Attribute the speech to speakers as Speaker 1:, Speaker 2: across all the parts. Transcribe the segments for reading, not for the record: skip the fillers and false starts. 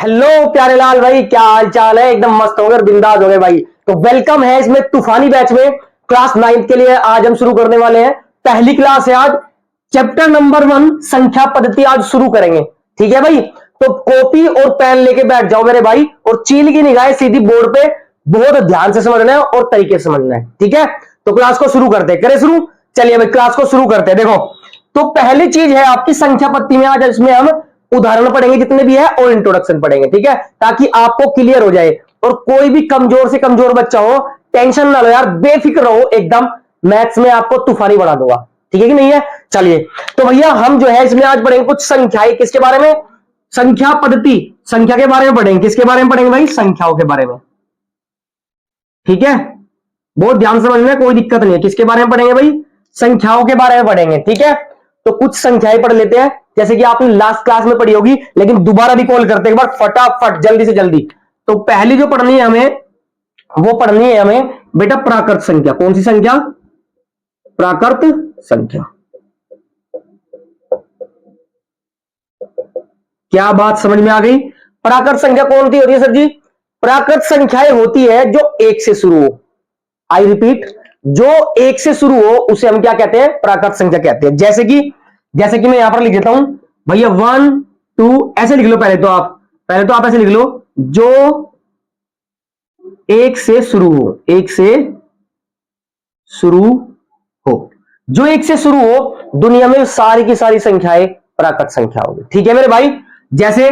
Speaker 1: Hello प्यारे लाल भाई, क्या हाल चाल है? एकदम मस्त हो गए, बिंदास हो गए भाई। तो वेलकम है इसमें तूफानी बैच में क्लास 9th के लिए। आज हम शुरू करने वाले हैं, पहली क्लास है आज। चैप्टर नंबर 1 संख्या पद्धति आज शुरू करेंगे, ठीक है भाई। तो कॉपी और पेन लेके बैठ जाओ मेरे भाई, और चील की निगाहें सीधी बोर्ड पे, बहुत ध्यान से समझना है और तरीके से समझना है, ठीक है। तो क्लास को शुरू करते हैं, करें शुरू। चलिए भाई क्लास को शुरू करते हैं। देखो, तो पहली चीज है आपकी संख्या पद्धति में, आज इसमें हम उदाहरण पढ़ेंगे जितने भी है और इंट्रोडक्शन पढ़ेंगे, ठीक है, ताकि आपको क्लियर हो जाए। और कोई भी कमजोर से कमजोर बच्चा हो, टेंशन ना लो यार, बेफिक्र रहो एकदम। मैथ्स में आपको तूफानी बढ़ा दूंगा, ठीक है कि नहीं है। चलिए, तो भैया हम जो है इसमें आज पढ़ेंगे कुछ संख्याएं। किसके बारे में? संख्या पद्धति, संख्या के बारे में पढ़ेंगे। किसके बारे में पढ़ेंगे भाई? संख्याओं के बारे में, ठीक है। बहुत ध्यान से समझना, कोई दिक्कत नहीं है। किसके बारे में पढ़ेंगे भाई? संख्याओं के बारे में पढ़ेंगे, ठीक है। तो कुछ संख्याएं पढ़ लेते हैं, जैसे कि आपने लास्ट क्लास में पढ़ी होगी, लेकिन दोबारा रिकॉल करते हैं एक बार फटाफट, जल्दी से जल्दी। तो पहली जो पढ़नी है हमें, वो पढ़नी है हमें बेटा प्राकृत संख्या। कौन सी संख्या? प्राकृत संख्या। क्या बात समझ में आ गई? प्राकृत संख्या कौन सी होती है सर जी? प्राकृत संख्याएं होती है जो एक से शुरू हो। आई रिपीट, जो एक से शुरू हो उसे हम क्या कहते हैं? प्राकृत संख्या कहते हैं। जैसे कि मैं यहां पर लिख देता हूं भैया 1 2, ऐसे लिख लो। पहले तो आप ऐसे लिख लो, जो एक से शुरू हो, एक से शुरू हो, जो एक से शुरू हो, दुनिया में सारी की सारी संख्याएं प्राकृत संख्या होगी, ठीक है मेरे भाई। जैसे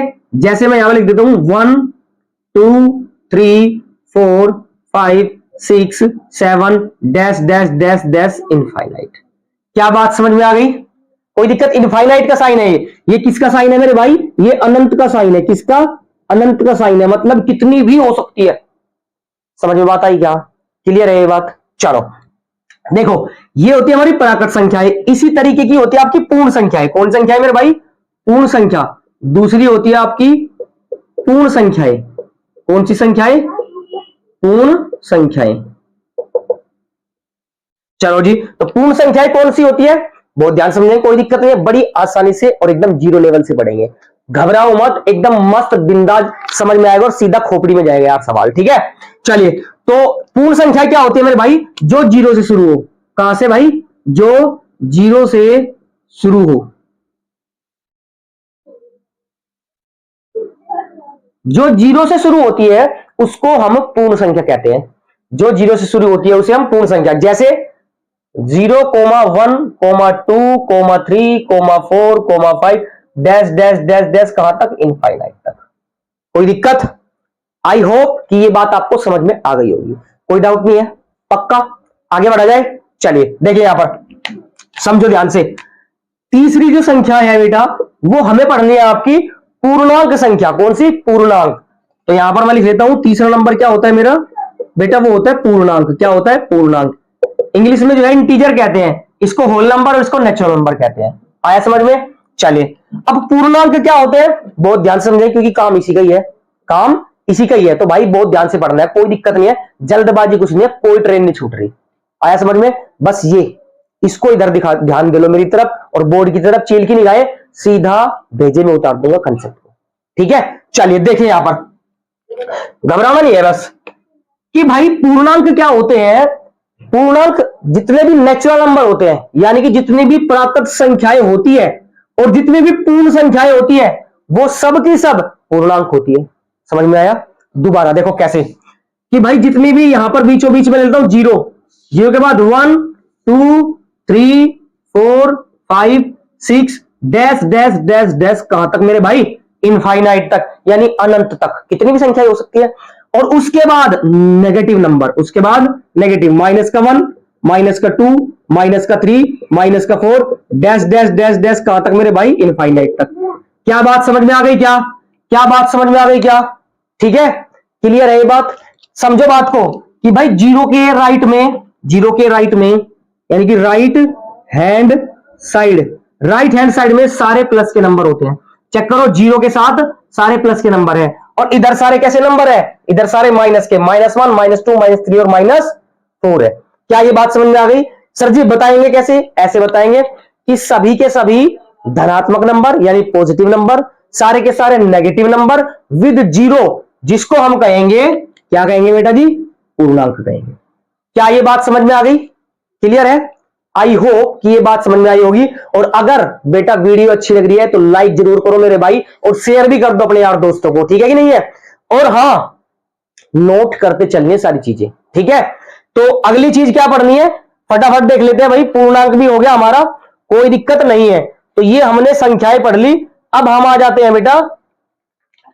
Speaker 1: मैं यहां पर लिख देता हूं 1 2 3 4 5 6 7 dash dash dash dash infinite. क्या बात समझ में आ गई? कोई दिक्कत? इनफाइनाइट का साइन है ये किसका साइन है मेरे भाई? ये अनंत का साइन है। किसका? अनंत का साइन है, मतलब कितनी भी हो सकती है। समझ में बात आई क्या? क्लियर है ये बात? चलो देखो, ये होती है हमारी प्राकृत संख्याएं। इसी तरीके की होती है आपकी पूर्ण संख्याएं। कौन संख्या है मेरे भाई? पूर्ण संख्या। दूसरी होती है आपकी पूर्ण संख्याएं। कौन सी संख्याएं? पूर्ण संख्याएं। चलो जी, तो पूर्ण संख्याएं कौन सी होती है? बहुत ध्यान समझेंगे, कोई दिक्कत नहीं है, बड़ी आसानी से और एकदम जीरो लेवल से पढ़ेंगे। घबराओ मत, एकदम मस्त बिंदास समझ में आएगा और सीधा खोपड़ी में जाएगा यार सवाल, ठीक है। चलिए, तो पूर्ण संख्या क्या होती है मेरे भाई? जो जीरो से शुरू हो। कहां से भाई? जो जीरो से शुरू हो। जो जीरो से शुरू होती है उसको हम पूर्ण संख्या कहते हैं। जो जीरो से शुरू होती है उसे हम पूर्ण संख्या, जैसे 0,1,2,3,4,5 डैश डैश डैश डैश कहां तक? इनफाइनाइट तक। कोई दिक्कत? आई होप कि ये बात आपको समझ में आ गई होगी, कोई डाउट नहीं है, पक्का? आगे बढ़ा जाए। चलिए देखिए यहां पर, समझो ध्यान से। तीसरी जो संख्या है बेटा, वो हमें पढ़नी है आपकी पूर्णांक संख्या। कौन सी? पूर्णांक। तो यहां पर मैं लिख लेता हूं, तीसरा नंबर क्या होता है मेरा बेटा? वो होता है पूर्णांक। क्या होता है? पूर्णांक। इंग्लिश में जो है इंटीजर कहते हैं इसको, होल नंबर, और इसको नेचुरल नंबर कहते हैं। आया समझ में? चलिए, अब पूर्णांक क्या होते हैं, बहुत ध्यान से समझें, क्योंकि काम इसी का ही है। काम इसी का ही है, तो भाई बहुत ध्यान से पढ़ना है, कोई दिक्कत नहीं है, जल्दबाजी कुछ नहीं है, कोई ट्रेन नहीं छूट रही। आया समझ में? बस ये इसको इधर दिखा, ध्यान दे लो मेरी तरफ, और बोर्ड की तरफ चील की निगाहें सीधा भेजे में उतार दूंगा कंसेप्ट को, ठीक है। चलिए देखिए यहां पर, घबराना नहीं है बस, कि भाई पूर्णांक क्या होते हैं। पूर्णांक जितने भी नेचुरल नंबर होते हैं, यानी कि जितनी भी प्राकृत संख्याएं होती है और जितनी भी पूर्ण संख्याएं होती है, वो सब की सब पूर्णांक होती है। समझ में आया? दोबारा देखो कैसे, कि भाई जितनी भी यहां पर बीचों बीच में लेता हूं जीरो, जीरो के बाद 1 2 3 4 5 6 डैश डैश डैश डैश कहां तक मेरे भाई? इनफाइनाइट तक, यानी अनंत तक, कितनी भी संख्या हो सकती है। और उसके बाद नेगेटिव नंबर, उसके बाद negative, -1 -2 -3 -4 dash dash dash dash कहां तक मेरे भाई? इनफाइनाइट तक। क्या बात समझ में आ गई? क्या बात समझ में आ गई? क्या ठीक है? क्लियर है ये बात? समझो बात को, कि भाई जीरो के राइट में, यानी कि राइट हैंड साइड में सारे प्लस के नंबर होते हैं। चेक करो, जीरो के साथ सारे प्लस के नंबर है, और इधर सारे कैसे नंबर है? इधर सारे माइनस के, -1 -2 -3 और -4 है। क्या ये बात समझ में आ गई? सर जी बताएंगे कैसे? ऐसे बताएंगे कि सभी के सभी धनात्मक नंबर यानी पॉजिटिव नंबर, सारे के सारे नेगेटिव नंबर विद जीरो, जिसको हम कहेंगे, क्या कहेंगे बेटा जी, पूर्णांक कहेंगे। क्या ये बात समझ में आ गई? क्लियर है? आई होप कि ये बात समझ में आई होगी। और अगर बेटा वीडियो अच्छी लग रही है तो लाइक जरूर करो मेरे भाई, और शेयर भी कर दो अपने यार दोस्तों को, ठीक है कि नहीं है? और हां, नोट करते चलनी है सारी चीजें, ठीक है? तो अगली चीज क्या पढ़नी है, फटाफट देख लेते हैं भाई। पूर्णांक भी हो गया हमारा, कोई दिक्कत नहीं है। तो ये हमने संख्याएं पढ़ ली। अब हम आ जाते हैं बेटा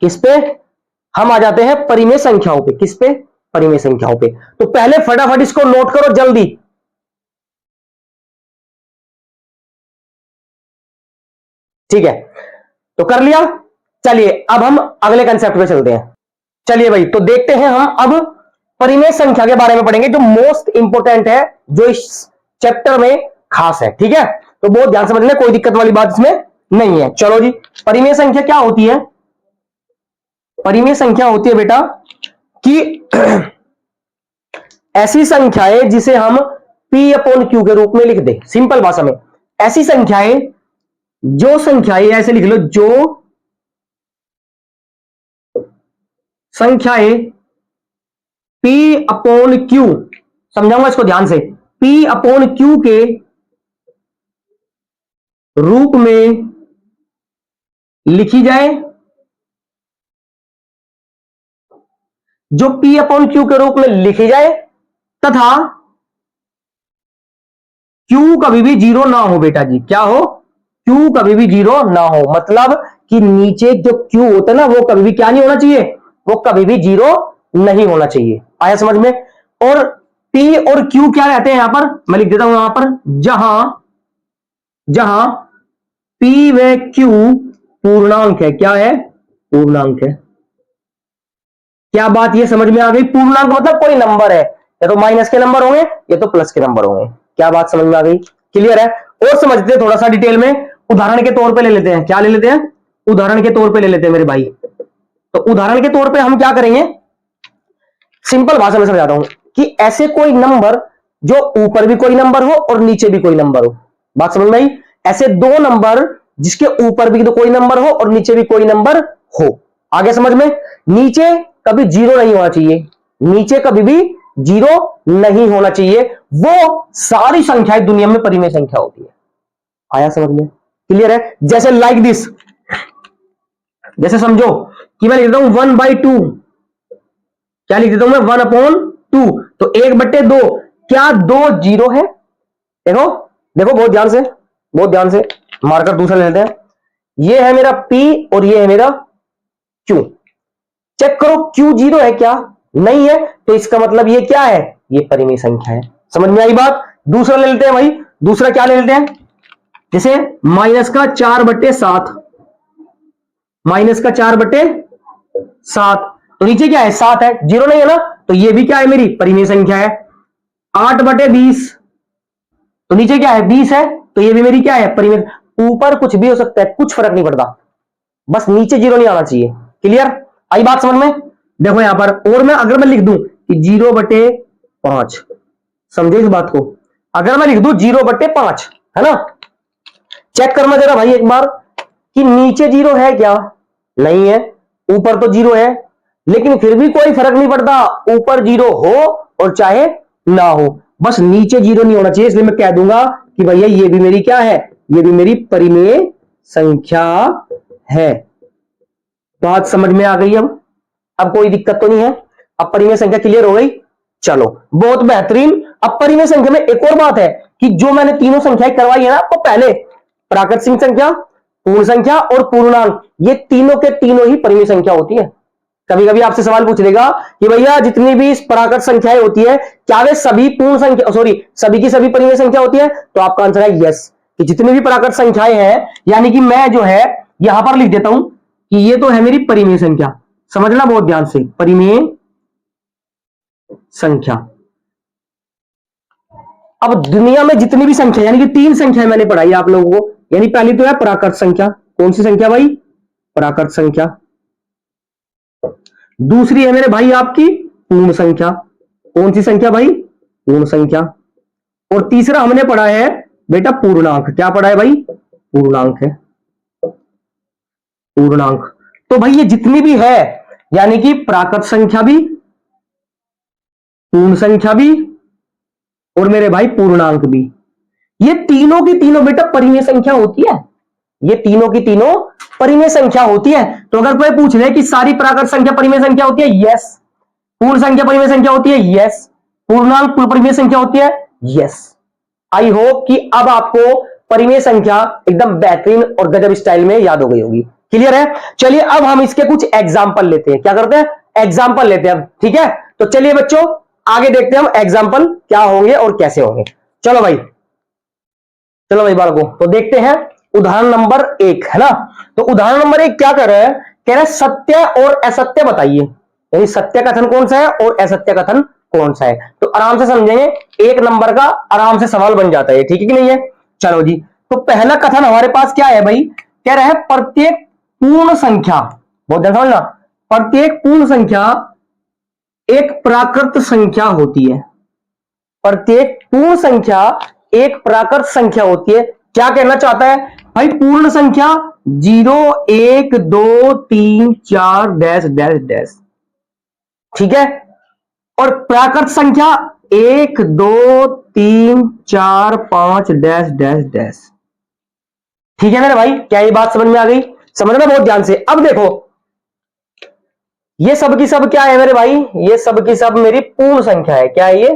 Speaker 1: किस पे, हम आ जाते हैं परिमेय संख्याओं पे। किस पे? परिमेय संख्याओं पे। तो पहले फटाफट इसको नोट करो जल्दी। ठीक है, तो कर लिया। चलिए अब हम अगले कंसेप्ट पे चलते हैं। चलिए भाई, तो देखते हैं हम अब परिमेय संख्या के बारे में पढ़ेंगे, जो मोस्ट इंपोर्टेंट है, जो इस चैप्टर में खास है। ठीक है, तो बहुत ध्यान से समझ लें, कोई दिक्कत वाली बात इसमें नहीं है। चलो जी, परिमेय संख्या क्या होती है? परिमेय संख्या होती है बेटा कि ऐसी संख्याएं जिसे हम P अपॉन Q के रूप में लिख दे। सिंपल भाषा में, ऐसी संख्याएं, जो संख्याएं, ऐसे लिख लो, जो संख्याएं P अपॉन Q, समझाऊंगा इसको ध्यान से, P अपॉन Q के रूप में लिखी जाए, जो P अपॉन Q के रूप में लिखी जाए, तथा Q कभी भी जीरो ना हो बेटा जी। क्या हो? Q कभी भी जीरो ना हो, मतलब कि नीचे जो Q होता है ना, वो कभी भी क्या नहीं होना चाहिए, वो कभी भी जीरो नहीं होना चाहिए। आया समझ में? और P और Q क्या रहते हैं यहां पर, मैं लिख देता हूं यहां पर, जहां P व Q पूर्णांक है। क्या है? पूर्णांक है। क्या बात ये समझ में आ गई? पूर्णांक मतलब कोई नंबर है, या तो माइनस के नंबर होंगे या तो प्लस के नंबर होंगे। क्या बात समझ में आ गई? क्लियर है? और समझते हैं थोड़ा सा डिटेल में। उदाहरण के तौर पे ले लेते हैं। क्या ले लेते हैं? उदाहरण के तौर पे ले लेते हैं मेरे भाई। तो उदाहरण के तौर पे हम क्या करेंगे, सिंपल भाषा में समझाता हूं कि ऐसे कोई नंबर जो ऊपर भी कोई नंबर हो और नीचे भी कोई नंबर हो। बात समझ में आई? ऐसे दो नंबर जिसके ऊपर भी तो कोई नंबर हो और नीचे भी कोई नंबर हो। आगे समझ में? नीचे कभी जीरो नहीं होना चाहिए, नीचे कभी भी जीरो नहीं होना चाहिए। वो सारी संख्याएं दुनिया में परिमेय संख्या होती है। आया समझ में? क्लियर है? जैसे लाइक दिस, जैसे समझो कि मैं लिख देता हूं 1/2। क्या लिख देता हूं मैं? 1/2। तो 1/2, क्या दो जीरो है? देखो देखो, बहुत ध्यान से, बहुत ध्यान से। मार्कर दूसरा ले लेते हैं। ये है मेरा P और ये है मेरा Q। चेक करो, Q जीरो है क्या? नहीं है। तो इसका मतलब ये क्या है? ये परिमेय संख्या है। समझ में आई बात? दूसरा ले लेते हैं भाई। दूसरा क्या ले लेते हैं? जैसे -4/7, -4/7, तो नीचे क्या है? 7 है, जीरो नहीं है ना, तो ये भी क्या है? मेरी परिमेय संख्या है। 8/20, तो नीचे क्या है? 20 है, तो ये भी मेरी क्या है? परिमेय। ऊपर कुछ भी हो सकता है, कुछ फर्क नहीं पड़ता, बस नीचे जीरो नहीं आना चाहिए। क्लियर? आई बात समझ में? देखो यहां पर, और मैं अगर मैं लिख दूं कि 0/5, समझो इस बात को। अगर मैं लिख दूं 0/5, है ना, चेक करना जरा भाई एक बार कि नीचे जीरो है क्या? नहीं है। ऊपर तो जीरो है, लेकिन फिर भी कोई फर्क नहीं पड़ता, ऊपर जीरो हो और चाहे ना हो, बस नीचे जीरो नहीं होना चाहिए। इसलिए मैं कह दूंगा कि भैया ये भी मेरी क्या है? ये भी मेरी परिमेय संख्या है। बात समझ में आ गई? अब कोई दिक्कत तो नहीं है? अब परिमेय संख्या क्लियर हो गई? चलो, बहुत बेहतरीन। अब परिमेय संख्या में एक और बात है कि जो मैंने तीनों संख्याएं करवाई है ना आपको पहले, प्राकृतिक संख्या, पूर्ण संख्या और पूर्णांक, ये तीनों के तीनों ही परिमेय संख्या होती है। कभी कभी आपसे सवाल पूछ लेगा कि भैया जितनी भी प्राकृत संख्याएं होती है, क्या वे सभी पूर्ण संख्या, सॉरी, सभी की सभी परिमेय संख्या होती है? तो आपका आंसर है यस, कि जितनी भी प्राकृत संख्याएं हैं, यानी कि मैं जो है यहां पर लिख देता हूं कि ये तो है मेरी परिमेय संख्या। समझना बहुत ध्यान से, परिमेय संख्या। अब दुनिया में जितनी भी संख्या, यानी कि तीन संख्याएं मैंने पढ़ाई आप लोगों को, यानी पहली तो है प्राकृत संख्या। कौन सी संख्या भाई? प्राकृत संख्या। दूसरी है मेरे भाई आपकी पूर्ण संख्या। कौन सी संख्या भाई? पूर्ण संख्या। और तीसरा हमने पढ़ा है बेटा पूर्णांक। क्या पढ़ा है भाई? पूर्णांक है। पूर्णांक। तो भाई ये जितनी भी है, यानी कि प्राकृत संख्या भी, पूर्ण संख्या भी, और मेरे भाई पूर्णांक भी, ये तीनों की तीनों बेटा परिमेय संख्या होती है। ये तीनों की तीनों परिमेय संख्या होती है। तो अगर कोई पूछ ले कि सारी प्राकृत संख्या परिमेय संख्या होती है, यस। पूर्ण संख्या परिमेय संख्या होती है, यस। पूर्णांक परिमेय संख्या होती है, यस। आई होप कि अब आपको परिमेय संख्या एकदम बेहतरीन और गजब स्टाइल में याद हो गई होगी। क्लियर है? चलिए अब हम इसके कुछ एग्जाम्पल लेते हैं। क्या करते हैं? एग्जाम्पल लेते हैं अब। ठीक है, तो चलिए बच्चों आगे देखते हैं हम एग्जाम्पल क्या होंगे और कैसे होंगे। चलो भाई, चलो भाई बालकों, तो देखते हैं उदाहरण नंबर 1, है ना। तो उदाहरण नंबर 1 क्या कर रहा है? कह रहा है सत्य और असत्य बताइए। यानी सत्य कथन कौन सा है और असत्य कथन कौन सा है। तो आराम से समझेंगे, 1 नंबर का आराम से सवाल बन जाता है। ठीक है कि नहीं है? चलो जी, तो पहला कथन हमारे पास क्या है भाई? कह रहा है प्रत्येक पूर्ण संख्या, बहुत ध्यान समझना, प्रत्येक पूर्ण संख्या एक प्राकृत संख्या होती है। प्रत्येक पूर्ण संख्या एक प्राकृत संख्या होती है। क्या कहना चाहता है भाई? पूर्ण संख्या 0 1 2 3 4 डैश डैश डैश, ठीक है। और प्राकृत संख्या 1 2 3 4 5 डैश डैश डैश, ठीक है मेरे भाई। क्या ये बात समझ में आ गई? समझना बहुत ध्यान से। अब देखो, ये सब की सब क्या है मेरे भाई? ये सब की सब मेरी पूर्ण संख्या है। क्या है ये?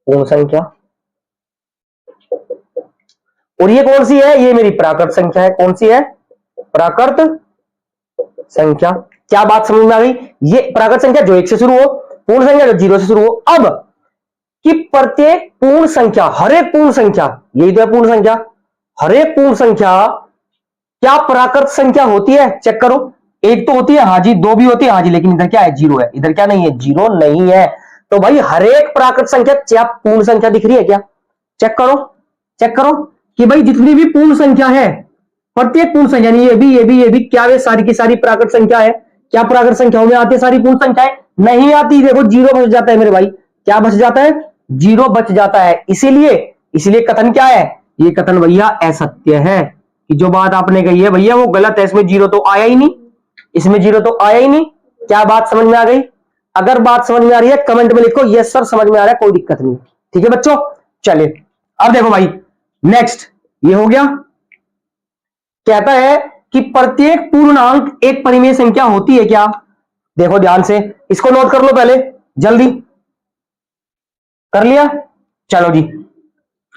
Speaker 1: पूर्ण संख्या। और ये कौन सी है? ये मेरी प्राकृत संख्या है। कौन सी है? प्राकृत संख्या। क्या बात समझ में आ गई? ये प्राकृत संख्या जो 1 से शुरू हो, पूर्ण संख्या जो 0 से शुरू हो। अब कि प्रत्येक पूर्ण संख्या, हर एक पूर्ण संख्या, यही तो है पूर्ण संख्या, हर एक पूर्ण संख्या क्या प्राकृत संख्या होती है? चेक करो। 1 तो होती है, हाँ जी। 2 भी होती है, हाँ जी। लेकिन इधर क्या है? 0 है। इधर क्या नहीं है? 0 नहीं है। तो भाई हर एक प्राकृत संख्या क्या पूर्ण संख्या दिख रही है क्या? चेक करो, चेक करो कि भाई जितनी भी पूर्ण संख्या है, प्रत्येक पूर्ण संख्या, ये भी ये भी ये भी, क्या वे सारी की सारी प्राकृत संख्या है? क्या प्राकृत संख्याओं में आती है सारी पूर्ण संख्याएं? नहीं आती। देखो 0 बच जाता है मेरे भाई। क्या बच जाता है? 0 बच जाता है। इसीलिए कथन क्या है? ये कथन भैया असत्य है कि जो बात आपने कही है भैया वो गलत है। इसमें 0 तो आया ही नहीं, इसमें 0 तो आया ही नहीं। क्या बात समझ में आ गई? अगर बात समझ में आ रही है कमेंट में लिखो यस सर समझ में आ रहा है, कोई दिक्कत नहीं। ठीक है बच्चों, चलिए अब देखो भाई, नेक्स्ट ये हो गया। कहता है कि प्रत्येक पूर्णांक एक परिमेय संख्या होती है क्या? देखो ध्यान से, इसको नोट कर लो पहले, जल्दी कर लिया? चलो जी,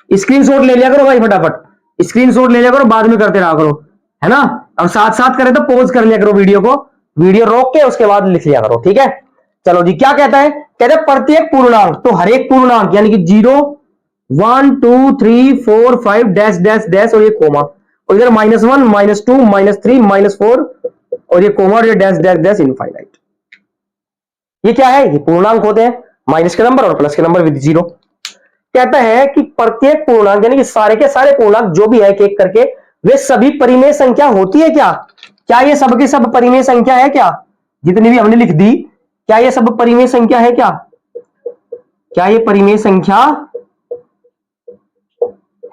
Speaker 1: स्क्रीनशॉट ले लिया करो भाई, फटाफट स्क्रीनशॉट ले लिया करो, बाद में करते रहा करो, है ना। अब साथ साथ करे तो पॉज कर लिया करो वीडियो को, वीडियो रोक के उसके बाद लिख लिया करो, ठीक है। चलो जी, क्या कहता है? कहता है प्रत्येक पूर्णांक, तो हर एक पूर्णांक यानी कि 0 1 2 3 4 5 डैश डैश डैश और ये कोमा, और इधर -1 -2 -3 -4 और ये कोमा और ये डैश डैश डैश इनफाइनाइट। ये क्या है? ये पूर्णांक होते हैं, माइनस के नंबर और प्लस के नंबर विद 0। कहता है कि प्रत्येक पूर्णांक यानी कि सारे के सारे पूर्णांक जो भी है एक एक करके, वे सभी परिमेय संख्या होती है क्या? क्या ये सब की सब परिमेय संख्या है क्या? जितनी भी हमने लिख दी, क्या ये सब परिमेय संख्या है क्या? क्या ये परिमेय संख्या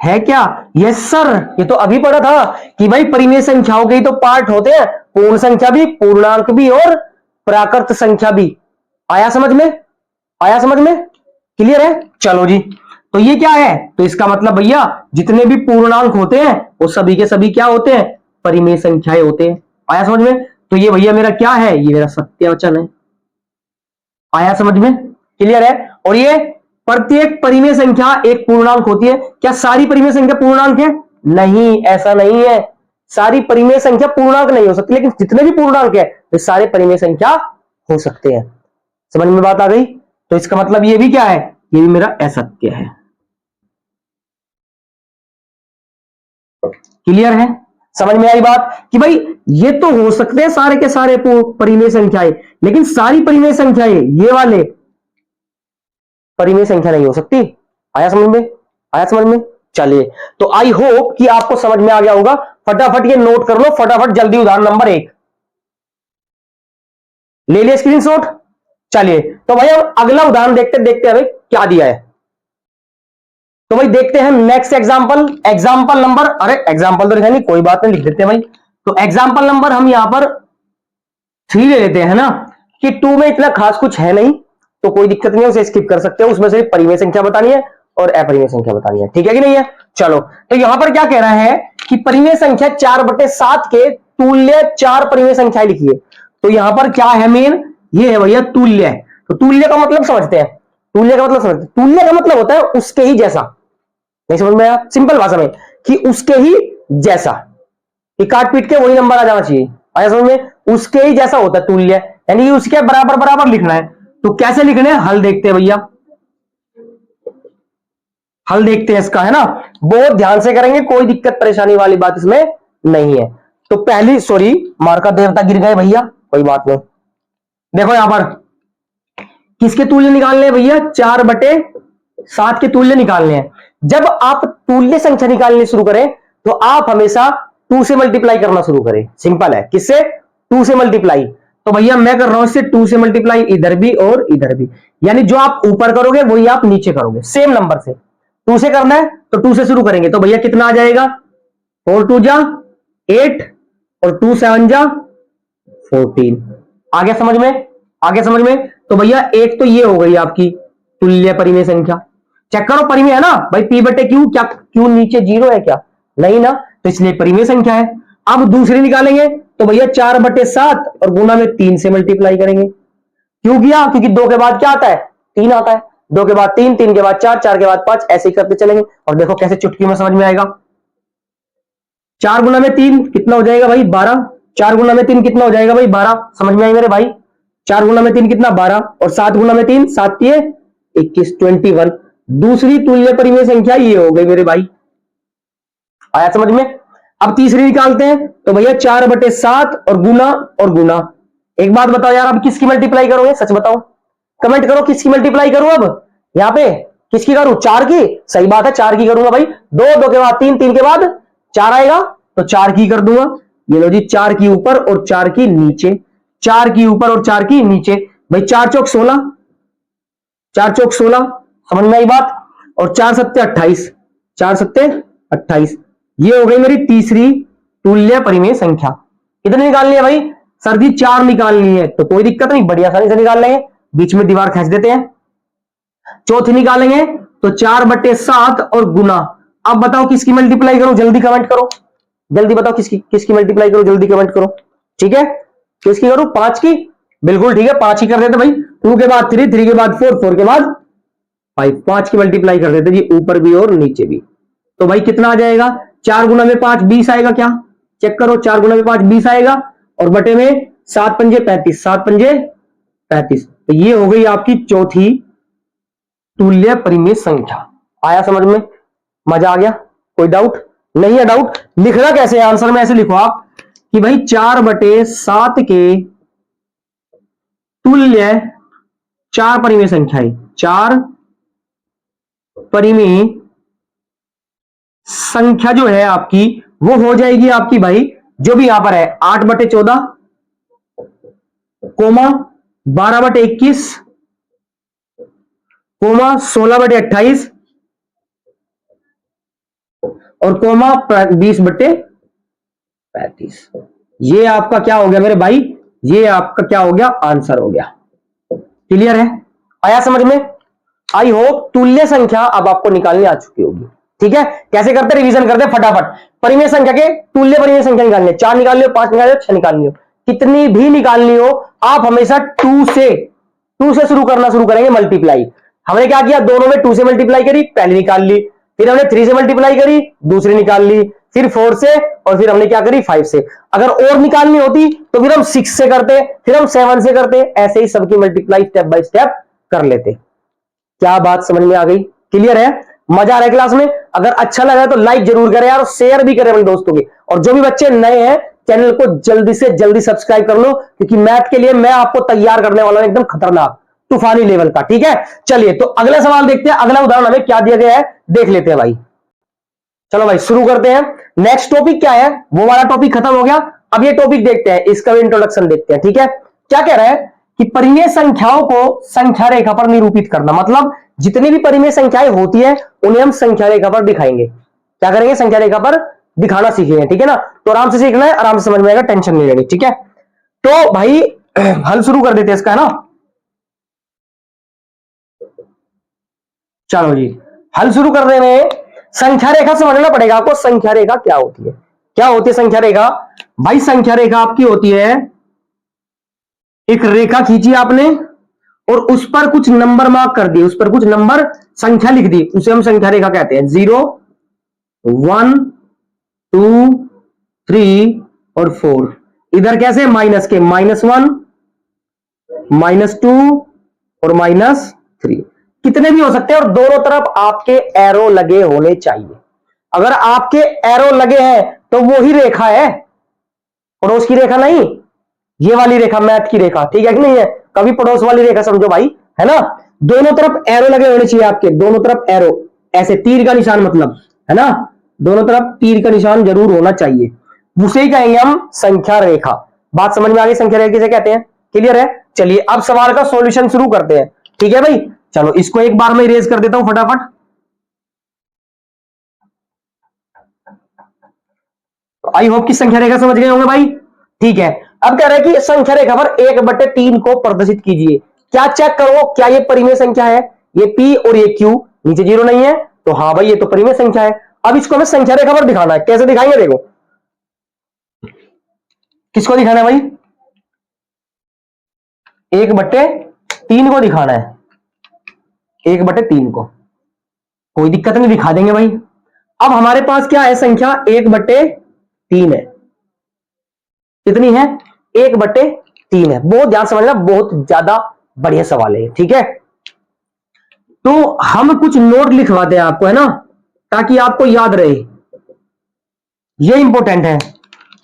Speaker 1: है क्या? यस सर, ये तो अभी पढ़ा था कि भाई परिमेय संख्याओं के ही तो पार्ट होते हैं, पूर्ण संख्या भी, पूर्णांक भी और प्राकृत संख्या भी। आया समझ में? आया समझ में? क्लियर है? चलो जी, तो ये क्या है? तो इसका मतलब भैया जितने भी पूर्णांक होते हैं वो सभी के सभी क्या होते हैं? परिमेय संख्याएं होते हैं। आया समझ में? तो ये भैया मेरा क्या है? ये मेरा सत्यवचन है। आया समझ में? क्लियर है? और ये प्रत्येक परिमेय संख्या एक पूर्णांक होती है। क्या सारी परिमेय संख्या पूर्णांक है? नहीं, ऐसा नहीं है। सारी परिमेय संख्या पूर्णांक नहीं हो सकती, लेकिन जितने भी पूर्णांक है वे सारे परिमेय संख्या हो सकते हैं। समझ में बात आ गई? तो इसका मतलब ये भी क्या है? ये भी मेरा असत्य है। क्लियर है? समझ में आई बात कि भाई ये तो हो सकते हैं सारे के सारे परिमेय संख्याएं, लेकिन सारी परिमेय संख्याएं ये वाले परिमेय संख्या नहीं हो सकती। आया समझ में? आया समझ में? चलिए, तो आई होप कि आपको समझ में आ गया होगा। फटाफट ये नोट कर लो, फटाफट जल्दी। उदाहरण नंबर 1 ले लिया स्क्रीनशॉट? चलिए, तो भाई अब अगला उदाहरण देखते देखते हमें क्या दिया है। तो भाई देखते हैं नेक्स्ट एग्जांपल। एग्जांपल नंबर, अरे एग्जांपल तो लिखा नहीं, कोई बात नहीं, लिख देते हैं भाई। तो एग्जाम्पल नंबर हम यहां पर 3 ले लेते हैं ना, कि 2 में इतना खास कुछ है नहीं, तो कोई दिक्कत नहीं है, उसे स्किप कर सकते हो। उसमें सिर्फ परिमेय संख्या बतानी है और अपरिमेय संख्या बतानी है, ठीक है कि नहीं है। चलो, तो यहां पर क्या कह रहा है कि परिमेय संख्या 4/7 के तुल्य 4 परिमेय संख्याएं लिखिए। तो यहां पर क्या है मेन, ये है भैया तुल्य। तो तुल्य का मतलब समझते हैं, तुल्य का मतलब समझते हैं। तुल्य का मतलब होता है उसके ही जैसा। नहीं समझ में आया? सिंपल भाषा में कि उसके ही जैसा, कि काट पीट के वही नंबर आ जाना चाहिए। आया समझ में? उसके ही जैसा होता है तुल्य, यानी कि उसके बराबर बराबर लिखना है। तो कैसे लिखने हैं, हल देखते हैं भैया, हल देखते हैं इसका, है ना। बहुत ध्यान से करेंगे, कोई दिक्कत परेशानी वाली बात इसमें नहीं है। तो पहली, सॉरी मार्का देवता गिर गए भैया, कोई बात नहीं। देखो यहां पर किसके तुल्य निकालने हैं भैया, 4/7 के तुल्य निकालने हैं। जब आप तुल्य संख्या निकालनी शुरू करें तो आप हमेशा 2 से मल्टीप्लाई करना शुरू करें। सिंपल है, किससे? 2 से मल्टीप्लाई। तो भैया मैं कर रहा हूं इससे 2 से मल्टीप्लाई, इधर भी और इधर भी, यानी जो आप ऊपर करोगे वही आप नीचे करोगे, सेम नंबर से। 2 से करना है तो 2 से शुरू करेंगे, तो भैया कितना आ जाएगा, 4 2 जा 8 और 2 7 जा 14। आगे समझ में, आगे समझ में। तो भैया एक तो ये हो गई आपकी तुल्य परिमेय संख्या। चेक करो, परिमेय है ना भाई, P/Q, क्या Q नीचे 0 है क्या? नहीं ना, तो इसलिए परिमेय संख्या है। अब दूसरी निकालेंगे तो भैया 4/7 और गुना में 3 से मल्टीप्लाई करेंगे। क्यों किया? क्योंकि 2 के बाद क्या आता है, 3 आता है। 2 के बाद 3, 3 के बाद 4, 4 के बाद 5, ऐसे ही करते चलेंगे। और देखो कैसे चुटकी में समझ में आएगा। 4 गुना में 3 कितना हो जाएगा भाई, 12। 4 गुना में 3 कितना हो जाएगा भाई, 12। समझ में आई मेरे भाई? 4 गुना में 3 कितना, 12। और 7 गुना में 3, 7 3 21, 21। दूसरी तुल्य परिमेय संख्या ये हो गई मेरे भाई। आया समझ में? अब तीसरी निकालते हैं तो भैया 4/7 और गुना। एक बात बताओ यार, अब किसकी मल्टीप्लाई करोगे, सच बताओ, कमेंट करो किसकी मल्टीप्लाई करूं अब यहां पे, किसकी करूं, 4 की। सही बात है, 4 की करूंगा भाई। 2 के बाद 3, 3 के बाद 4 आएगा, तो 4 की कर दूंगा। ये लो जी, 4 की ऊपर और 4 की नीचे, 4 की ऊपर और 4 की नीचे। भाई 4 चौक 16, 4 चौक 16, समझ में आई बात। और 4 सत्ते 28, 4 सत्ते 28। ये हो गई मेरी तीसरी तुल्य परिमेय संख्या। कितनी निकालनी है भाई, सर जी 4 निकालनी है, तो कोई दिक्कत नहीं, बड़ी आसानी से निकाल लेंगे। बीच में दीवार खींच देते हैं। चौथी निकालेंगे तो 4/7 और गुना। अब बताओ किसकी मल्टीप्लाई करो, जल्दी कमेंट करो, जल्दी बताओ किसकी किसकी मल्टीप्लाई करो, जल्दी कमेंट करो। ठीक है, किसकी करूं, 5 की। बिल्कुल ठीक है, 5 की कर देते भाई। 2 के बाद 3, 3 के बाद 4, 4 के बाद 5, 5 की मल्टीप्लाई कर देते जी, ऊपर भी और नीचे भी। तो भाई कितना आ जाएगा, 4 गुना में 5 20 आएगा क्या, चेक करो। 4 गुना में 5 20 आएगा, और बटे में 7 पंजे 35, 7 पंजे 35। तो ये हो गई आपकी चौथी तुल्य परिमेय संख्या। आया समझ में, मजा आ गया, कोई डाउट नहीं है? डाउट लिखना कैसे है, आंसर में ऐसे लिखो आप कि भाई 4/7 के तुल्य 4 परिमेय संख्याएं, 4 परिमेय संख्या जो है आपकी वो हो जाएगी आपकी भाई, जो भी यहां पर है 8/14 कोमा 12/21 कोमा 16/28 और कोमा 20/35। ये आपका क्या हो गया मेरे भाई, ये आपका क्या हो गया, आंसर हो गया। क्लियर है, आया समझ में? आई होप तुल्य संख्या अब आपको निकालनी आ चुकी होगी। ठीक है, कैसे करते, रिवीजन करते फटाफट। परिमेय संख्या के तुल्य परिमेय संख्या निकालनी है, 4 निकाल लियो, 5 निकाल लियो, 6 निकालनी हो, कितनी भी निकालनी हो, आप हमेशा 2 से शुरू करना शुरू करेंगे मल्टीप्लाई। हमने क्या किया, दोनों में 2 से मल्टीप्लाई करी, पहली निकाल ली। फिर हमने 3 से मल्टीप्लाई करी, दूसरी निकाल ली। फिर 4 से, और फिर हमने क्या करी, 5 से। अगर और निकालनी होती तो फिर हम 6 से करते, फिर हम 7 से करते, ऐसे ही सबकी मल्टीप्लाई स्टेप बाय स्टेप कर लेते। क्या बात समझ में आ गई, क्लियर है? मजा आ रहा है क्लास में? अगर अच्छा लगा तो लाइक जरूर करें यार, और शेयर भी करें अपने दोस्तों के। और जो भी बच्चे नए हैं, चैनल को जल्दी से जल्दी सब्सक्राइब कर लो, क्योंकि मैथ के लिए मैं आपको तैयार करने वाला हूं एकदम खतरनाक तूफानी लेवल का। ठीक है, चलिए तो अगला सवाल देखते हैं, अगला उदाहरण हमें क्या दिया गया है देख लेते हैं भाई। चलो भाई शुरू करते हैं। नेक्स्ट टॉपिक क्या है, वो वाला टॉपिक खत्म हो गया, अब ये टॉपिक देखते हैं, इसका भी इंट्रोडक्शन देखते हैं। ठीक है, क्या कह रहा है कि परिमेय संख्याओं को संख्या रेखा पर निरूपित करना, मतलब जितनी भी परिमेय संख्याएं होती है उन्हें हम संख्या रेखा पर दिखाएंगे। क्या करेंगे, संख्या रेखा पर दिखाना सीखेंगे, ठीक है ना। तो आराम से सीखना है, आराम से समझ में आएगा, टेंशन नहीं लेनी, ठीक है। तो भाई हल शुरू कर देते हैं इसका, है ना। चलो जी, हल शुरू करने में संख्या रेखा समझना पड़ेगा आपको। संख्या रेखा क्या होती है, क्या होती है संख्या रेखा? भाई संख्या रेखा आपकी होती है, एक रेखा खींची आपने और उस पर कुछ नंबर मार्क कर दिए, उस पर कुछ नंबर संख्या लिख दी, उसे हम संख्या रेखा कहते हैं। 0, 1, 2, 3 और 4। इधर कैसे? माइनस के, -1, -2 और -3, कितने भी हो सकते हैं। और दोनों तरफ आपके एरो लगे होने चाहिए। अगर आपके एरो लगे हैं तो वो ही रेखा है, पड़ोस की रेखा नहीं, ये वाली रेखा मैथ की रेखा, ठीक है कि नहीं है। कभी पड़ोस वाली रेखा समझो भाई, है ना। दोनों तरफ एरो लगे होने चाहिए आपके, दोनों तरफ एरो, ऐसे तीर का निशान मतलब, है ना। दोनों तरफ तीर का निशान जरूर होना चाहिए, उसे ही कहेंगे हम संख्या रेखा। बात समझ में आ गई? संख्या रेखा किसे कहते हैं? क्लियर है? चलिए अब सवाल का सॉल्यूशन शुरू करते हैं, ठीक है भाई। चलो इसको एक बार में इरेज कर देता हूं फटाफट। आई होप कि संख्या रेखा समझ गए होंगे भाई, ठीक है। अब कह रहे हैं कि संख्या रेखा पर 1/3 को प्रदर्शित कीजिए। क्या चेक करो, क्या ये परिमेय संख्या है? ये P और ये Q, नीचे 0 नहीं है तो हाँ भाई ये तो परिमेय संख्या है। अब इसको हमें संख्या रेखा पर दिखाना है, कैसे दिखाएंगे? देखो, किसको दिखाना है भाई? 1/3 को दिखाना है, 1/3 को, कोई दिक्कत नहीं, दिखा देंगे भाई। अब हमारे पास क्या है? संख्या 1/3 है। कितनी है? 1/3 है। बहुत ध्यान समझना, बहुत ज्यादा बढ़िया सवाल है, ठीक है। तो हम कुछ नोट लिखवाते हैं आपको, है ना, ताकि आपको याद रहे। ये इंपॉर्टेंट है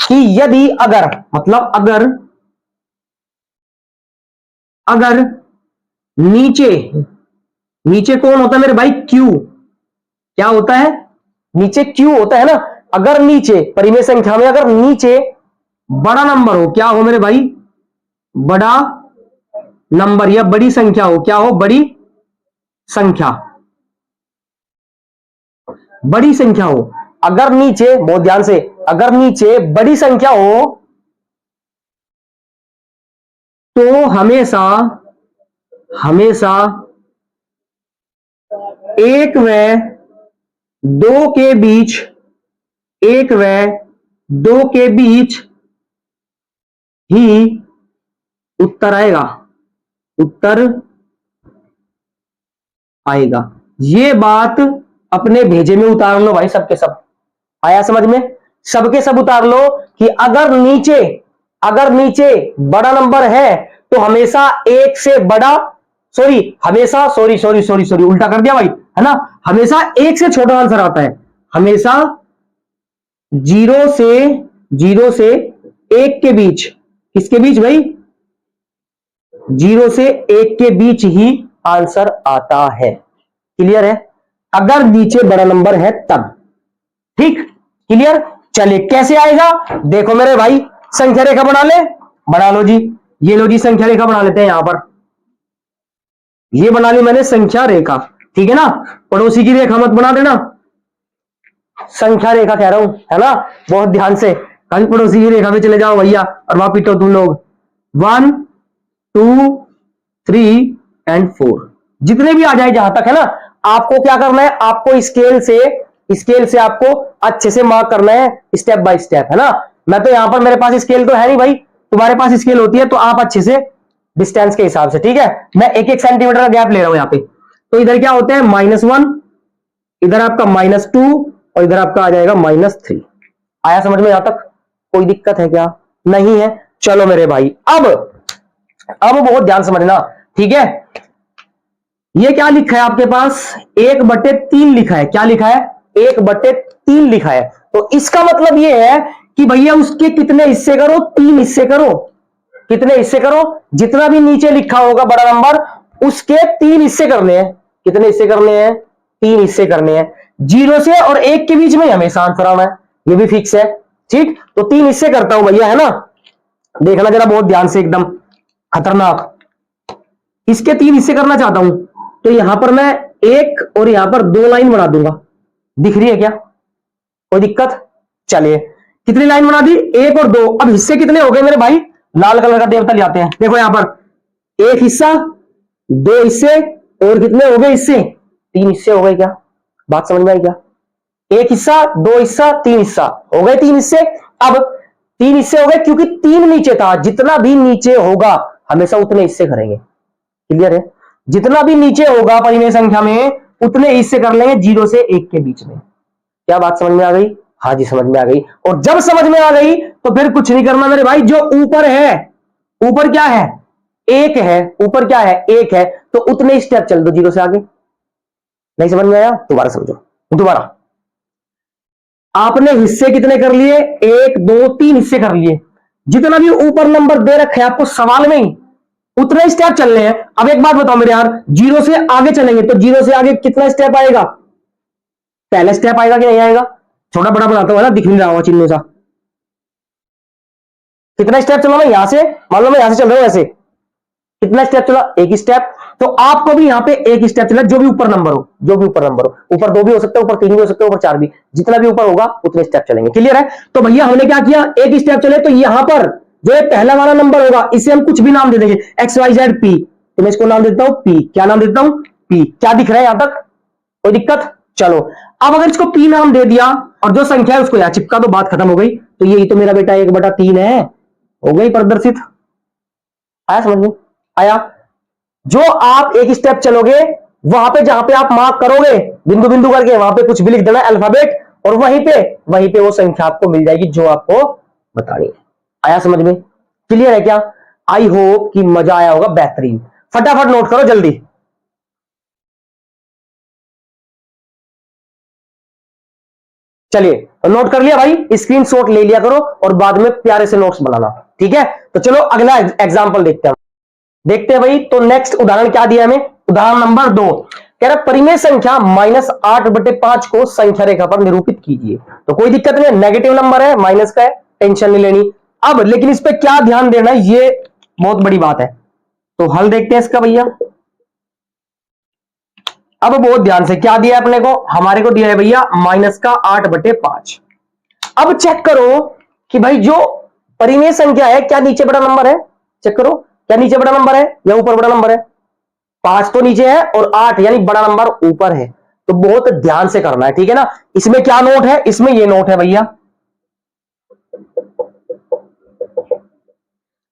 Speaker 1: कि यदि अगर, मतलब अगर नीचे, नीचे कौन होता है मेरे भाई? Q। क्या होता है? नीचे Q होता है ना। अगर नीचे परिमेय संख्या में, अगर नीचे बड़ा नंबर हो, क्या हो मेरे भाई? बड़ा नंबर या बड़ी संख्या हो, क्या हो? बड़ी संख्या, बड़ी संख्या हो। अगर नीचे, बहुत ध्यान से, अगर नीचे बड़ी संख्या हो तो हमेशा हमेशा 1 व 2 के बीच, 1 व 2 के बीच ही उत्तर आएगा, उत्तर आएगा। ये बात अपने भेजे में उतार लो भाई, सबके सब। आया समझ में? सबके सब उतार लो कि अगर नीचे बड़ा नंबर है तो हमेशा एक से बड़ा, सॉरी उल्टा कर दिया भाई, है ना। हमेशा एक से छोटा आंसर आता है, हमेशा 0 से 1 के बीच। किसके बीच भाई? 0 से 1 के बीच ही आंसर आता है। क्लियर है? अगर नीचे बड़ा नंबर है तब, ठीक, क्लियर। चलिए कैसे आएगा देखो मेरे भाई, संख्या रेखा बना ले, बना लो जी। ये लो जी, संख्या रेखा बना लेते हैं। यहां पर ये बना ली मैंने संख्या रेखा, ठीक है ना। पड़ोसी की रेखा मत बना देना, संख्या रेखा कह रहा हूं, है ना। बहुत ध्यान से, कभी पड़ोसी की रेखा में चले जाओ भैया और वहां पिटो तुम लोग। 1, 2, 3 एंड 4, जितने भी आ जाए जहां तक, है ना। आपको क्या करना है? आपको स्केल से आपको अच्छे से मार्क करना है, स्टेप बाय स्टेप, है ना। मैं तो यहां पर, मेरे पास स्केल तो है नहीं भाई, तुम्हारे पास स्केल होती है तो आप अच्छे से डिस्टेंस के हिसाब से, ठीक है। मैं 1-1 सेंटीमीटर का गैप ले रहा हूं यहां पे। तो इधर क्या होते हैं? -1, इधर आपका -2 और इधर आपका आ जाएगा -3। आया समझ में? यहां तक कोई दिक्कत है क्या? नहीं है। चलो मेरे भाई, अब बहुत ध्यान समझना, ठीक है। ये क्या लिखा है आपके पास? 1/3 लिखा है। क्या लिखा है? 1/3 लिखा है। तो इसका मतलब ये है कि भैया उसके कितने हिस्से करो? 3 हिस्से करो। कितने हिस्से करो? जितना भी नीचे लिखा होगा बड़ा नंबर, उसके 3 हिस्से करने हैं। कितने हिस्से करने हैं? 3 हिस्से करने हैं। 0 से और 1 के बीच में हमेशा आंसर आना है, ये भी फिक्स है, ठीक। तो 3 हिस्से करता हूं भैया, है ना। देखना जरा बहुत ध्यान से, एकदम खतरनाक। इसके 3 हिस्से करना चाहता हूं, तो यहां पर मैं 1 और यहां पर 2 लाइन बना दूंगा। दिख रही है क्या? कोई दिक्कत? चलिए कितनी लाइन बना दी, 1 और 2। अब हिस्से कितने हो गए मेरे भाई, लाल कलर का देवता ले आते हैं। देखो यहां पर 1 हिस्सा, 2 हिस्से और कितने हो गए हिस्से, 3 हिस्से हो गए। क्या बात समझ में आई क्या, 1 हिस्सा, 2 हिस्सा, 3 हिस्सा हो गए, 3 हिस्से। अब 3 हिस्से हो गए क्योंकि 3 नीचे था, जितना भी नीचे होगा हमेशा उतने हिस्से करेंगे। क्लियर है, जितना भी नीचे होगा परिमेय संख्या में उतने हिस्से कर लेंगे 0 से 1 के बीच में। क्या बात समझ में आ गई, हाँ जी समझ में आ गई। और जब समझ में आ गई तो फिर कुछ नहीं करना मेरे भाई, जो ऊपर है, ऊपर क्या है, 1 है, ऊपर क्या है 1 है, तो उतने स्टेप चल दो 0 से आगे। नहीं समझ में आया, दोबारा समझो, दोबारा। आपने हिस्से कितने कर लिए, 1 2 3 हिस्से कर लिए, जितना भी ऊपर नंबर दे रखे आपको सवाल में ही उतने स्टेप चलने हैं। अब एक बात बताओ मेरे यार, 0 से आगे चलेंगे तो 0 से आगे कितना स्टेप आएगा, पहला स्टेप आएगा कि नहीं आएगा, छोटा बड़ा बनाता हूं ना, दिख नहीं रहा होगा चिन्ह सा। कितना स्टेप चला मैं यहां से, मान लो मैं यहां से चल रहा हूं ऐसे, कितना स्टेप चला, 1 स्टेप। तो आपको भी यहां पे 1 स्टेप चला, जो भी ऊपर नंबर हो, जो भी ऊपर नंबर हो, ऊपर 2 भी हो सकते हैं, ऊपर 3 भी हो सकते हैं, ऊपर 4 भी, जितना भी ऊपर होगा उतने स्टेप चलेंगे। क्लियर है, तो भैया हमने क्या किया, 1 स्टेप चले तो यहां पर जो ये पहला वाला नंबर होगा इसे हम कुछ भी नाम दे देंगे, XYZ P, तो मैं इसको नाम देता हूं P। क्या नाम देता हूं, P। क्या दिख रहा है यहां तक, कोई दिक्कत, चलो। अब अगर इसको P नाम दे दिया और जो संख्या है उसको यहां चिपका दो, बात खत्म हो गई। तो यही तो मेरा बेटा 1/3 है, हो गई प्रदर्शित। आया समझ में, आया। जो आप 1 स्टेप चलोगे वहां पे जहां पे आप मार्क करोगे बिंदु बिंदु करके, वहां पे कुछ भी लिख देना अल्फाबेट, और वहीं पे वो संख्या आपको मिल जाएगी जो आपको बतानी है। आया समझ में, क्लियर है क्या, आई होप कि मजा आया होगा, बेहतरीन। फटाफट नोट करो जल्दी। चलिए नोट कर लिया भाई, स्क्रीनशॉट ले लिया करो और बाद में प्यारे से नोट्स बनाना, ठीक है। तो चलो अगला एग्जांपल देखते हैं, देखते हैं भाई। तो नेक्स्ट उदाहरण क्या दिया हमें, उदाहरण नंबर 2 कह रहा परिमेय संख्या -8/5 को संख्या रेखा पर निरूपित कीजिए। तो कोई दिक्कत नहीं है, नेगेटिव नंबर है, माइनस का है, टेंशन नहीं लेनी। अब लेकिन इस पे क्या ध्यान देना है, ये बहुत बड़ी बात है। तो हल देखते हैं इसका भैया। अब बहुत ध्यान से, क्या दिया है अपने को, हमारे को दिया है भैया -8/5। अब चेक करो कि भाई जो परिमेय संख्या है क्या नीचे बड़ा नंबर है, चेक करो क्या नीचे बड़ा नंबर है या ऊपर बड़ा नंबर है। 5 तो नीचे है और 8 यानी बड़ा नंबर ऊपर है। तो बहुत ध्यान से करना है, ठीक है ना। इसमें क्या नोट है, इसमें ये नोट है भैया,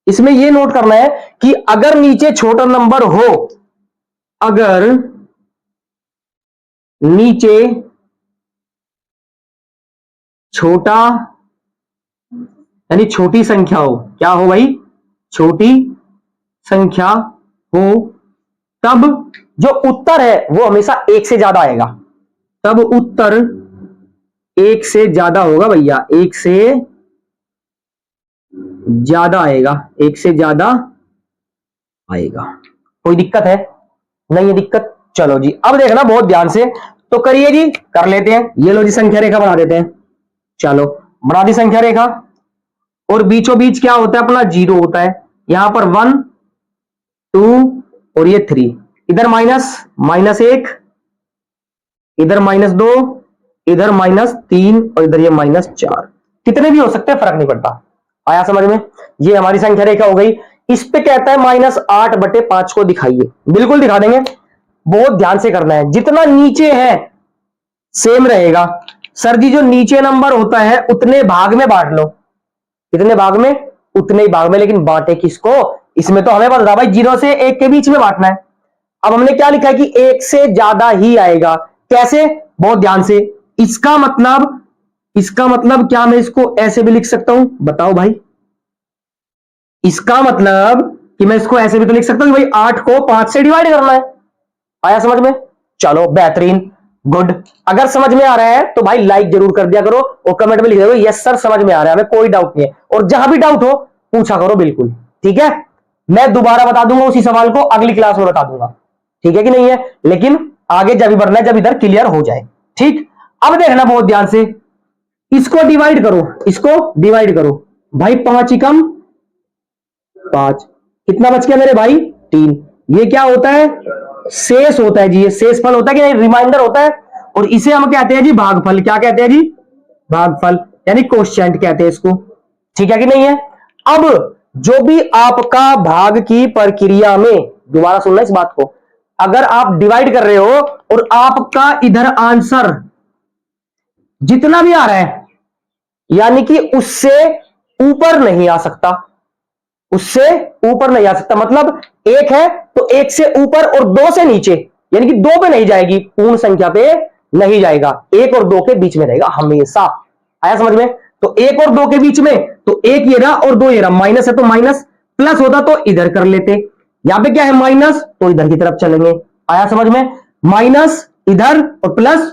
Speaker 1: इसमें ये नोट करना है कि अगर नीचे छोटा नंबर हो, अगर नीचे छोटा यानी छोटी संख्या हो, क्या हो भाई, छोटी संख्या हो, तब जो उत्तर है वो हमेशा 1 से ज्यादा आएगा। तब उत्तर 1 से ज्यादा होगा भैया, 1 से ज्यादा आएगा, 1 से ज्यादा आएगा। कोई दिक्कत है, नहीं है दिक्कत। चलो जी अब देखना बहुत ध्यान से, तो करिए जी, कर लेते हैं। ये लो जी संख्या रेखा बना देते हैं, चलो बना दी संख्या रेखा। और बीचों बीच क्या होता है अपना, 0 होता है। यहां पर 1 2 और ये 3, इधर -1, इधर -2, इधर -3 और इधर ये -4। कितने भी हो सकते हैं, फर्क नहीं पड़ता। आया समझ में, ये हमारी संख्या रेखा हो गई। इस पे कहता है -8/5 को दिखाइए, बिल्कुल दिखा देंगे। बहुत ध्यान से करना है, जितना नीचे है सेम रहेगा। सर जी जो नीचे नंबर होता है उतने भाग में बांट लो, कितने भाग में, उतने ही भाग में, लेकिन बांटे किसको, इसमें तो हमें पता था भाई 0 से 1 के बीच में बांटना है। अब हमने क्या लिखा है कि 1 से ज्यादा ही आएगा। कैसे, बहुत ध्यान से, इसका मतलब क्या, मैं इसको ऐसे भी लिख सकता हूं, बताओ भाई। इसका मतलब कि मैं इसको ऐसे भी तो लिख सकता हूं कि भाई 8 को 5 से डिवाइड करना है। आया समझ में, चलो बेहतरीन, गुड। अगर समझ में आ रहा है तो भाई लाइक जरूर कर दिया करो और कमेंट में लिख दो यस सर समझ में आ रहा है, हमें कोई डाउट नहीं है। और जहां भी डाउट हो पूछा करो, बिल्कुल ठीक है। मैं दोबारा बता दूंगा उसी सवाल को, अगली क्लास में बता दूंगा, ठीक है कि नहीं है। लेकिन आगे जब भी बढ़ना है, जब इधर क्लियर हो जाए, ठीक। अब देखना बहुत ध्यान से, इसको डिवाइड करो, इसको डिवाइड करो भाई, 5 ही कम 5, कितना बच गया मेरे भाई, 3। ये क्या होता है, शेष होता है जी, ये शेष फल होता है कि नहीं, रिमाइंडर होता है। और इसे हम कहते हैं जी भागफल, क्या कहते हैं जी, भागफल। यानी कोशेंट कहते हैं इसको, ठीक है कि नहीं है। अब जो भी आपका भाग की प्रक्रिया में, दोबारा सुनना इस बात को, अगर आप डिवाइड कर रहे हो और आपका इधर आंसर जितना भी आ रहा है यानी कि उससे ऊपर नहीं आ सकता, उससे ऊपर नहीं आ सकता, मतलब एक है तो एक से ऊपर और दो से नीचे, यानी कि दो पे नहीं जाएगी, पूर्ण संख्या पे नहीं जाएगा, एक और दो के बीच में रहेगा हमेशा। आया समझ में। तो एक और दो के बीच में, तो एक ये रहा और दो ये रहा, माइनस है तो माइनस, प्लस होता तो इधर कर लेते, यहां पे क्या है माइनस, तो इधर की तरफ चलेंगे। आया समझ में, माइनस इधर और प्लस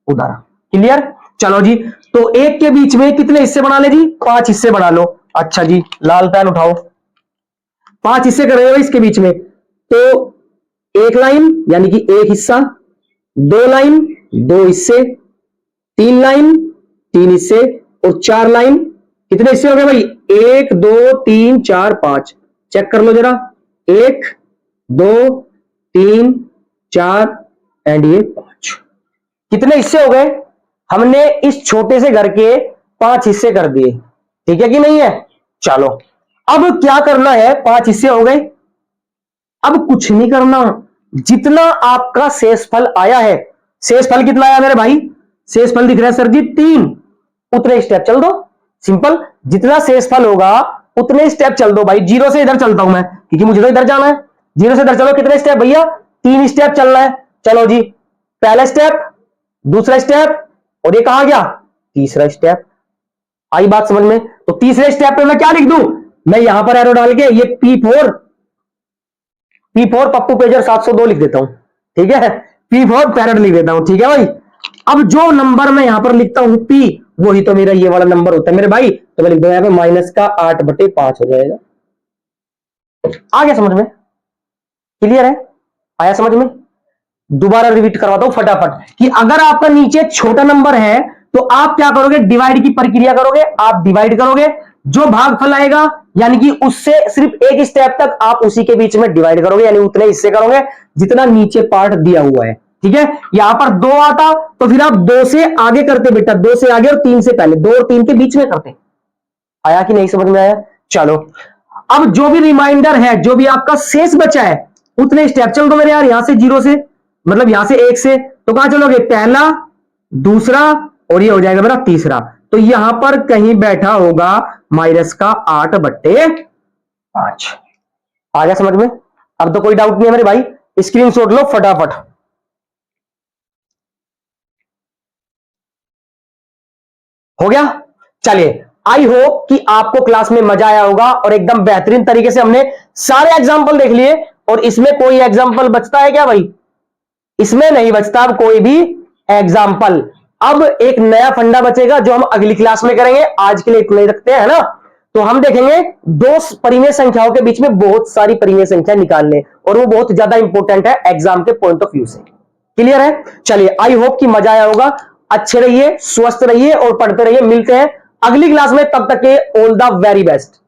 Speaker 1: उधर, क्लियर। चलो जी, तो एक के बीच में कितने हिस्से बना ले जी, 5 हिस्से बना लो। अच्छा जी, लाल पेन उठाओ, 5 हिस्से कर रहे हो इसके बीच में, तो एक लाइन यानी कि एक हिस्सा, 2 लाइन 2 हिस्से, 3 लाइन 3 हिस्से और 4 लाइन, कितने हिस्से हो गए भाई, 1 2 3 4 5, चेक कर लो जरा, 1 2 3 4 एंड ये 5, कितने हिस्से हो गए। हमने इस छोटे से घर के 5 हिस्से कर दिए, ठीक है कि नहीं है। चलो अब क्या करना है, 5 हिस्से हो गए, अब कुछ नहीं करना, जितना आपका शेषफल आया है, शेषफल कितना आया मेरे भाई, शेषफल दिख रहा है सर जी 3, उतने स्टेप चल दो, सिंपल, जितना शेषफल होगा उतने स्टेप चल दो भाई। 0 से इधर चलता हूं मैं क्योंकि मुझे तो इधर जाना है, 0 से इधर चलो, कितने स्टेप भैया, 3 स्टेप चलना है। चलो जी, पहला स्टेप, दूसरा स्टेप और ये कहां गया, तीसरा स्टेप। आई बात समझ में। तो तीसरे स्टेप पे मैं क्या लिख दूं, मैं यहां पर एरो डाल के ये P4 पप्पू पेजर 702 लिख देता हूं, ठीक है, P4 पैरेट लिख देता हूं, ठीक है भाई। अब जो नंबर मैं यहां पर लिखता हूं P, वही तो मेरा ये वाला नंबर होता है मेरे भाई, तो मैं लिख दूंगा यहां पे माइनस का 8/5 हो जाएगा। आ गया समझ में, क्लियर है, आया समझ में। दोबारा रिपीट करवाता हूं फटाफट, कि अगर आपका नीचे छोटा नंबर है तो आप क्या करोगे, डिवाइड की प्रक्रिया करोगे, आप डिवाइड करोगे, जो भागफल आएगा यानी कि उससे सिर्फ एक स्टेप तक आप उसी के बीच में डिवाइड करोगे, यानी उतने हिस्से करोगे जितना नीचे पार्ट दिया हुआ है, ठीक है। यहां पर 2 आता तो फिर आप 2 से आगे करते बेटा, 2 से आगे और 3 से पहले, 2 और 3 के बीच में करते। आया कि नहीं समझ में आया। चलो अब जो भी रिमाइंडर है, जो भी आपका शेष बचा है, उतने स्टेप चल दो मेरे यार, यहां से 0 से, मतलब यहां से 1 से, तो कहां चलोगे, पहला, दूसरा और ये हो जाएगा मेरा तीसरा। तो यहां पर कहीं बैठा होगा माइनस का 8/5। आ गया समझ में। अब तो कोई डाउट नहीं है मेरे भाई, स्क्रीनशॉट लो फटाफट। हो गया। चलिए, आई होप कि आपको क्लास में मजा आया होगा और एकदम बेहतरीन तरीके से हमने सारे एग्जाम्पल देख लिए। और इसमें कोई एग्जाम्पल बचता है क्या भाई, इसमें नहीं बचता अब कोई भी एग्जाम्पल। अब एक नया फंडा बचेगा जो हम अगली क्लास में करेंगे, आज के लिए इतना ही रखते हैं, है ना। तो हम देखेंगे 2 परिमेय संख्याओं के बीच में बहुत सारी परिमेय संख्या निकालने, और वो बहुत ज्यादा इंपॉर्टेंट है एग्जाम के पॉइंट ऑफ व्यू से। क्लियर है। चलिए, आई होप कि मजा आया होगा। अच्छे रहिए, स्वस्थ रहिए और पढ़ते रहिए। मिलते हैं अगली क्लास में, तब तक के ऑल द वेरी बेस्ट।